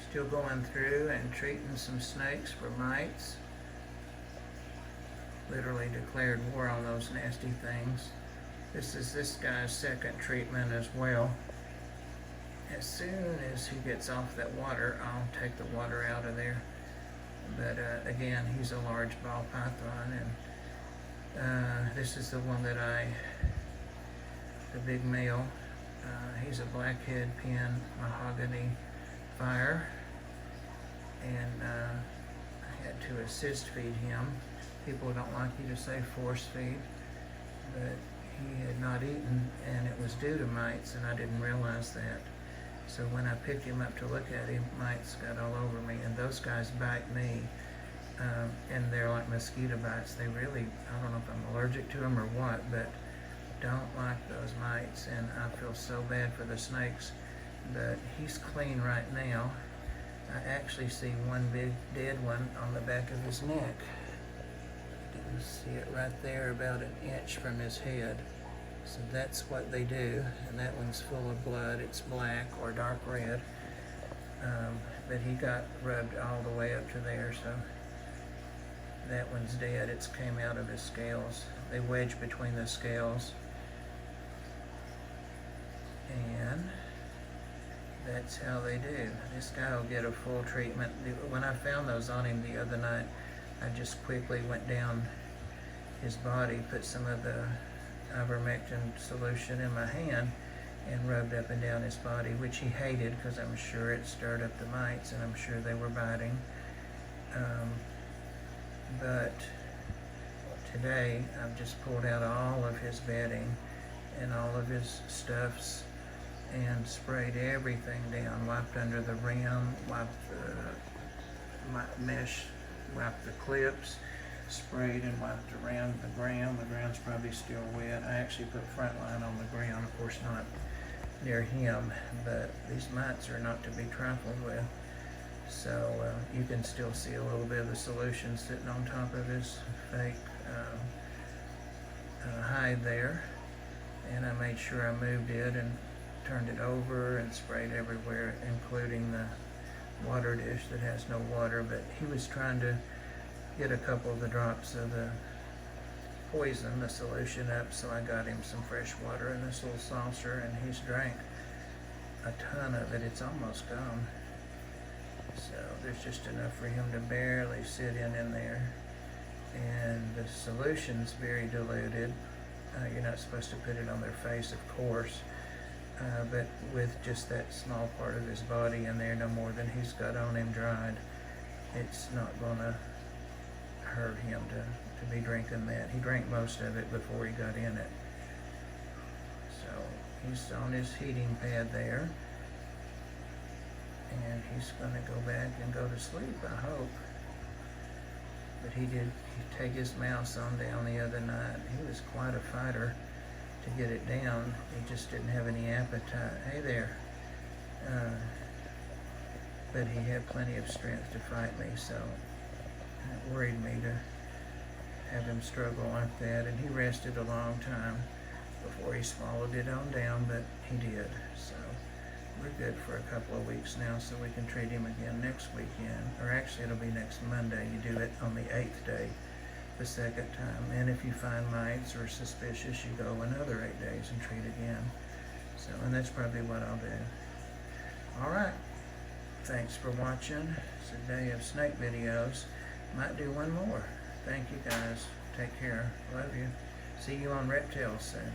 Still going through and treating some snakes for mites. Literally declared war on those nasty things. This is this guy's second treatment as well. As soon as he gets off that water, I'll take the water out of there. But again, he's a large ball python, and this is the one that the big male. He's a Blackhead pin Mahogany fire, and I had to assist feed him. People don't like you to say force feed, but he had not eaten, and it was due to mites, and I didn't realize that. So when I picked him up to look at him, mites got all over me, and those guys bite me, and they're like mosquito bites. They really, I don't know if I'm allergic to them or what, but don't like those mites, and I feel so bad for the snakes. But he's clean right now. I actually see one big dead one on the back of his neck. You see it right there, about an inch from his head. So that's what they do, and that one's full of blood. It's black or dark red, but he got rubbed all the way up to there, so that one's dead. It's came out of his scales. They wedge between the scales, and that's how they do. This guy will get a full treatment. When I found those on him the other night, I just quickly went down his body, put some of the ivermectin solution in my hand, and rubbed up and down his body, which he hated because I'm sure it stirred up the mites, and I'm sure they were biting. But today I've just pulled out all of his bedding and all of his stuffs and sprayed everything down, wiped under the rim, wiped the mesh, wiped the clips, sprayed and wiped around the ground. The ground's probably still wet. I actually put Frontline on the ground, of course not near him, but these mites are not to be trifled with. So you can still see a little bit of the solution sitting on top of his fake hide there. And I made sure I moved it and turned it over and sprayed everywhere, including the water dish that has no water. But he was trying to get a couple of the drops of the poison, the solution, up, so I got him some fresh water in this little saucer, and he's drank a ton of it. It's almost gone. So there's just enough for him to barely sit in there. And the solution's very diluted. You're not supposed to put it on their face, of course, but with just that small part of his body in there, no more than he's got on him dried, it's not gonna hurt him to be drinking that. He drank most of it before he got in it. So he's on his heating pad there, and he's gonna go back and go to sleep, I hope. But he did take his mouse on down the other night. He was quite a fighter to get it down. He just didn't have any appetite. Hey there. But he had plenty of strength to fight me, so it worried me to have him struggle like that. And he rested a long time before he swallowed it on down, but he did. So we're good for a couple of weeks now, so we can treat him again next weekend. Or actually, it'll be next Monday. You do it on the 8th day, the second time. And if you find mites or suspicious, you go another 8 days and treat again. So, and that's probably what I'll do. All right. Thanks for watching. It's a day of snake videos. Might do one more. Thank you guys. Take care. Love you. See you on reptiles soon.